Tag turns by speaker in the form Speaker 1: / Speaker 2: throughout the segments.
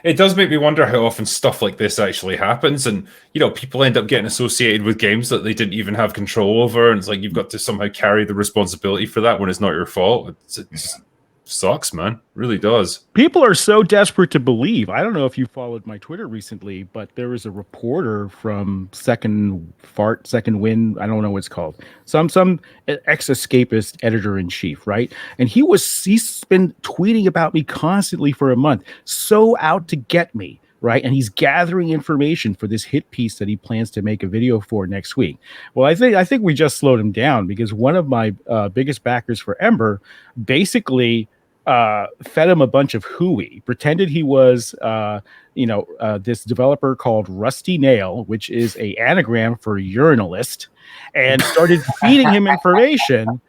Speaker 1: It does make me wonder how often stuff like this actually happens, and people end up getting associated with games that they didn't even have control over, and it's like you've got to somehow carry the responsibility for that when it's not your fault. It just sucks, man. It really does.
Speaker 2: People are so desperate to believe. I don't know if you followed my Twitter recently, but there was a reporter from Second Wind. I don't know what it's called. Some ex-escapist editor in chief, right? And he's been tweeting about me constantly for a month, so out to get me. Right. And he's gathering information for this hit piece that he plans to make a video for next week. Well, I think we just slowed him down because one of my biggest backers for Ember basically fed him a bunch of hooey, pretended he was this developer called Rusty Nail, which is a anagram for urinalist, and started feeding him information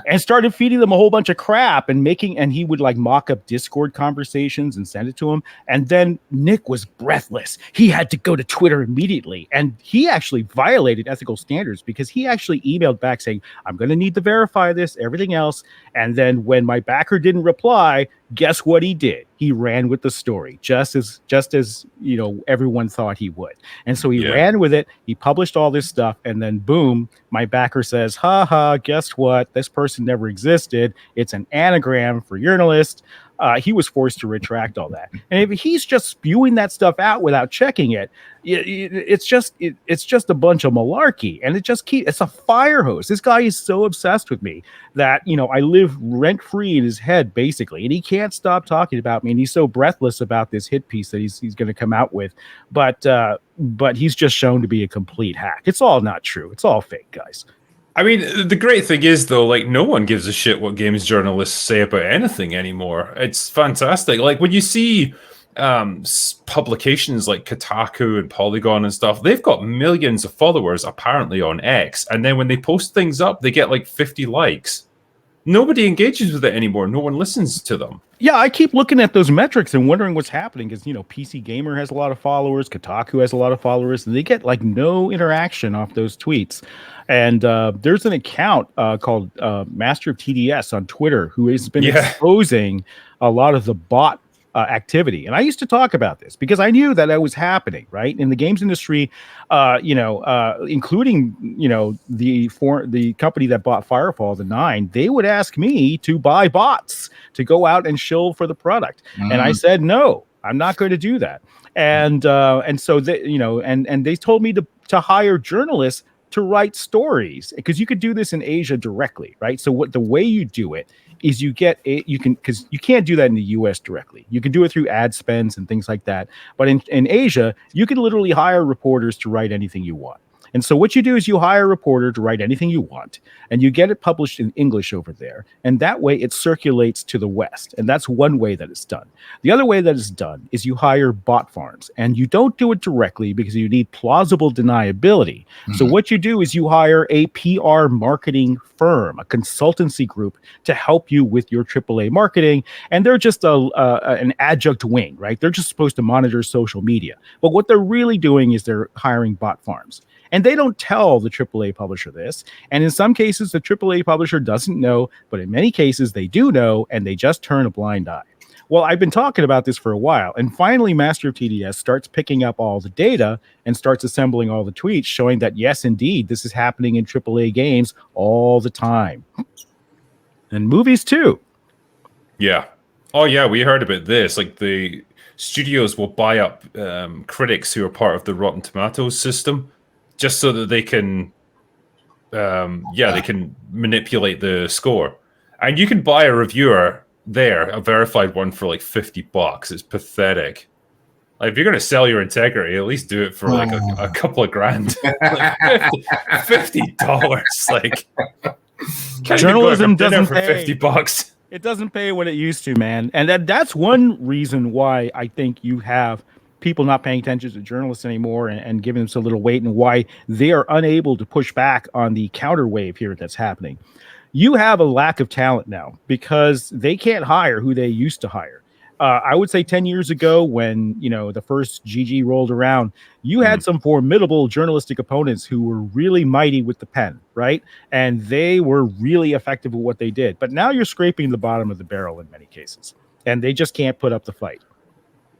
Speaker 2: and started feeding them a whole bunch of crap and he would like mock up Discord conversations and send it to him. And then Nick was breathless. He had to go to Twitter immediately. And he actually violated ethical standards because he actually emailed back saying, I'm going to need to verify this, everything else. And then when my backer didn't reply, guess what he did? He ran with the story, just as everyone thought he would. And so he ran with it. He published all this stuff, and then boom, my backer says, "Ha ha! Guess what? This person never existed. It's an anagram for urinalist." He was forced to retract all that. And if he's just spewing that stuff out without checking it, it's just a bunch of malarkey, and it's a fire hose. This guy is so obsessed with me that I live rent free in his head basically, and he can't stop talking about me. And he's so breathless about this hit piece that he's going to come out with, but he's just shown to be a complete hack. It's all not true. It's all fake, guys.
Speaker 1: I mean, the great thing is, though, like, no one gives a shit what games journalists say about anything anymore. It's fantastic. Like, when you see publications like Kotaku and Polygon and stuff, they've got millions of followers, apparently, on X. And then when they post things up, they get, like, 50 likes. Nobody engages with it anymore. No one listens to them.
Speaker 2: Yeah, I keep looking at those metrics and wondering what's happening because, PC Gamer has a lot of followers, Kotaku has a lot of followers, and they get, like, no interaction off those tweets. And there's an account called Master of TDS on Twitter who has been exposing a lot of the bot activity. And I used to talk about this because I knew that was happening, right? In the games industry, including, the company that bought Firefall, the 9, they would ask me to buy bots to go out and shill for the product. And I said, no, I'm not going to do that. And so they, and they told me to hire journalists to write stories because you could do this in Asia directly, right? So the way you do it is because you can't do that in the US directly. You can do it through ad spends and things like that. But in Asia, you can literally hire reporters to write anything you want. And so what you do is you hire a reporter to write anything you want, and you get it published in English over there. And that way it circulates to the West. And that's one way that it's done. The other way that it's done is you hire bot farms, and you don't do it directly because you need plausible deniability. Mm-hmm. So what you do is you hire a PR marketing firm, a consultancy group to help you with your AAA marketing. And they're just an adjunct wing, right? They're just supposed to monitor social media. But what they're really doing is they're hiring bot farms. And they don't tell the AAA publisher this. And in some cases, the AAA publisher doesn't know, but in many cases, they do know, and they just turn a blind eye. Well, I've been talking about this for a while, and finally, Master of TDS starts picking up all the data and starts assembling all the tweets showing that, yes, indeed, this is happening in AAA games all the time. And movies, too.
Speaker 1: Yeah. Oh, yeah, we heard about this. Like, the studios will buy up critics who are part of the Rotten Tomatoes system, just so that they can, they can manipulate the score. And you can buy a reviewer there, a verified one, for like $50. It's pathetic. Like, if you're going to sell your integrity, at least do it for like a couple of grand. Like $50. Like,
Speaker 2: journalism doesn't pay
Speaker 1: for $50.
Speaker 2: It doesn't pay what it used to, man. And that's one reason why I think you have people not paying attention to journalists anymore and giving them so little weight, and why they are unable to push back on the counter wave here that's happening. You have a lack of talent now because they can't hire who they used to hire. I would say 10 years ago when, the first GG rolled around, you had some formidable journalistic opponents who were really mighty with the pen, right? And they were really effective at what they did. But now you're scraping the bottom of the barrel in many cases, and they just can't put up the fight.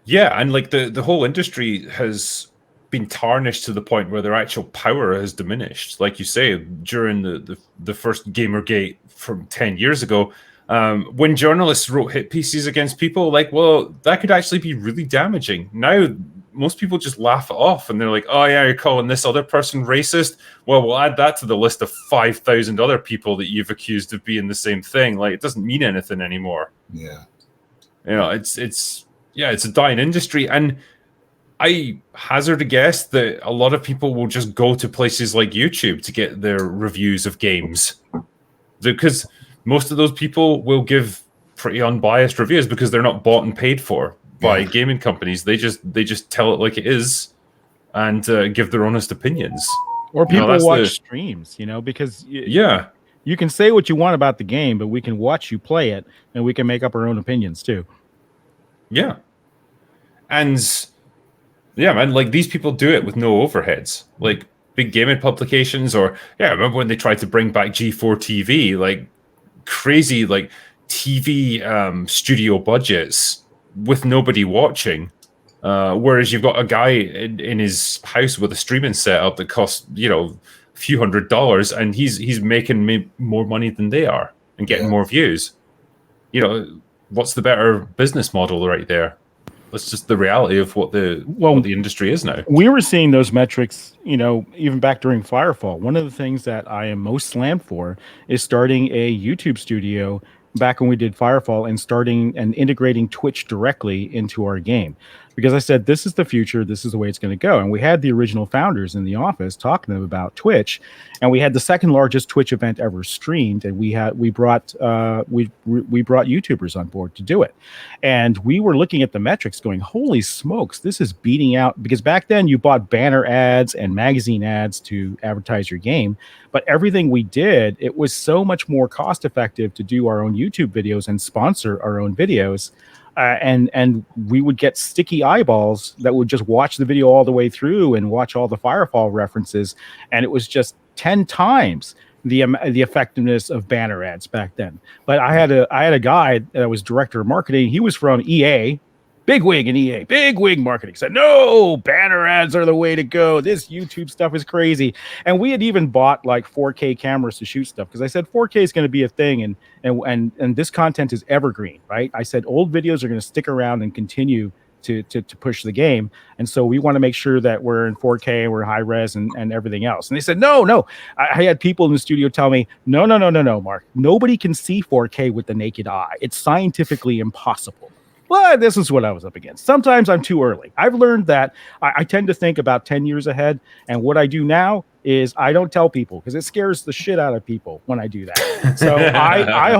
Speaker 1: Yeah, and like the whole industry has been tarnished to the point where their actual power has diminished. Like you say, during the first Gamergate from 10 years ago, when journalists wrote hit pieces against people, like, well, that could actually be really damaging. Now, most people just laugh it off and they're like, oh, yeah, you're calling this other person racist? Well, we'll add that to the list of 5,000 other people that you've accused of being the same thing. Like, it doesn't mean anything anymore.
Speaker 3: Yeah.
Speaker 1: You know, it's a dying industry. And I hazard a guess that a lot of people will just go to places like YouTube to get their reviews of games, because most of those people will give pretty unbiased reviews because they're not bought and paid for by gaming companies. They just tell it like it is and give their honest opinions.
Speaker 2: Or people watch streams, because you can say what you want about the game, but we can watch you play it and we can make up our own opinions too.
Speaker 1: Yeah. And yeah, man, like these people do it with no overheads. Like big gaming publications, or I remember when they tried to bring back G4 TV, like crazy, like TV studio budgets with nobody watching. Whereas you've got a guy in his house with a streaming setup that costs, a few $100s, and he's making more money than they are and getting more views. What's the better business model right there? That's just the reality of what the industry is now.
Speaker 2: We were seeing those metrics, even back during Firefall. One of the things that I am most slammed for is starting a YouTube studio back when we did Firefall and starting and integrating Twitch directly into our game. Because I said, this is the future, this is the way it's going to go. And we had the original founders in the office talking to them about Twitch, and we had the second largest Twitch event ever streamed, and we brought YouTubers on board to do it. And we were looking at the metrics going, holy smokes, this is beating out, because back then you bought banner ads and magazine ads to advertise your game, but everything we did, it was so much more cost effective to do our own YouTube videos and sponsor our own videos. And we would get sticky eyeballs that would just watch the video all the way through and watch all the Firefall references, and it was just 10 times the effectiveness of banner ads back then. But I had a guy that was director of marketing. He was from EA, bigwig in EA, bigwig marketing, said, no, banner ads are the way to go. This YouTube stuff is crazy. And we had even bought like 4K cameras to shoot stuff, because I said 4K is going to be a thing, and this content is evergreen, right? I said old videos are going to stick around and continue to push the game. And so we want to make sure that we're in 4K, we're high res and everything else. And they said, no. I had people in the studio tell me, no, Mark, nobody can see 4K with the naked eye. It's scientifically impossible. Well, this is what I was up against. Sometimes I'm too early. I've learned that I tend to think about 10 years ahead. And what I do now is I don't tell people, because it scares the shit out of people when I do that. So I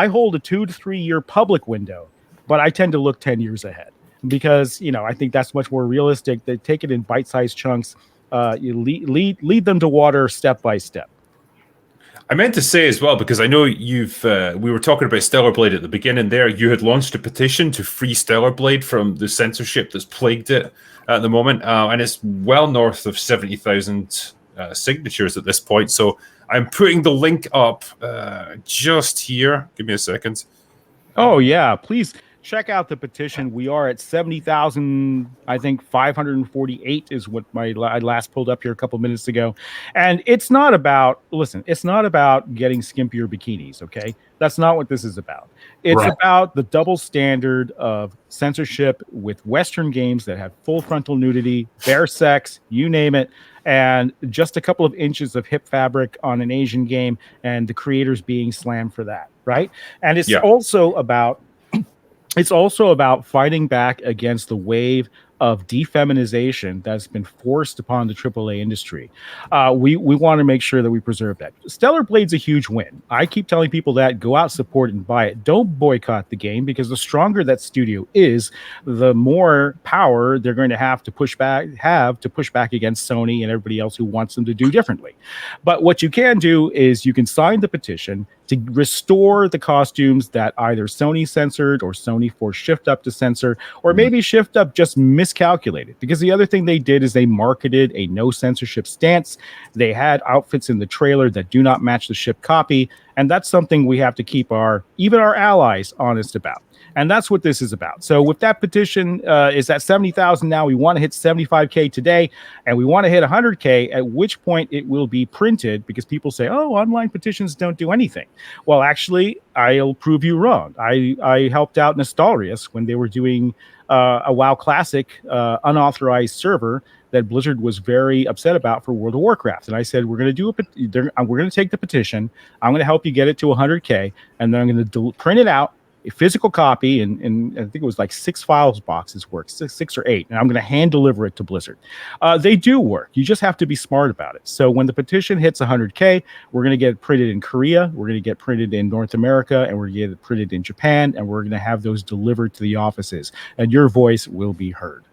Speaker 2: hold a 2 to 3 year public window, but I tend to look 10 years ahead, because, I think that's much more realistic. They take it in bite-sized chunks. You lead them to water step by step.
Speaker 1: I meant to say as well, because I know we were talking about Stellar Blade at the beginning there. You had launched a petition to free Stellar Blade from the censorship that's plagued it at the moment. And it's well north of 70,000 signatures at this point. So I'm putting the link up just here. Give me a second.
Speaker 2: Oh, yeah, please check out the petition. We are at 70,000, I think 548 is what I last pulled up here a couple minutes ago. And it's not about getting skimpier bikinis, okay? That's not what this is about. It's about the double standard of censorship with Western games that have full frontal nudity, bare sex, you name it, and just a couple of inches of hip fabric on an Asian game, and the creators being slammed for that, right? And it's also about fighting back against the wave of defeminization that's been forced upon the AAA industry. We want to make sure that we preserve that. Stellar Blade's a huge win. I keep telling people that, go out, support it, and buy it. Don't boycott the game, because the stronger that studio is, the more power they're going to have to push back against Sony and everybody else who wants them to do differently. But what you can do is you can sign the petition to restore the costumes that either Sony censored or Sony forced Shift Up to censor, or maybe Shift Up just miscalculated. Because the other thing they did is they marketed a no censorship stance. They had outfits in the trailer that do not match the ship copy, and that's something we have to keep even our allies honest about. And that's what this is about. So with that petition is at 70,000 now. We want to hit 75K today, and we want to hit 100K, at which point it will be printed, because people say, oh, online petitions don't do anything. Well, actually, I'll prove you wrong. I helped out Nostalrius when they were doing a WoW Classic unauthorized server that Blizzard was very upset about for World of Warcraft. And I said, we're going to take the petition. I'm going to help you get it to 100K, and then I'm going to print it out, a physical copy, and I think it was like 6 files boxes work, six or 8, and I'm going to hand deliver it to Blizzard. They do work. You just have to be smart about it. So when the petition hits 100K, we're going to get it printed in Korea, we're going to get printed in North America, and we're going to get it printed in Japan, and we're going to have those delivered to the offices, and your voice will be heard.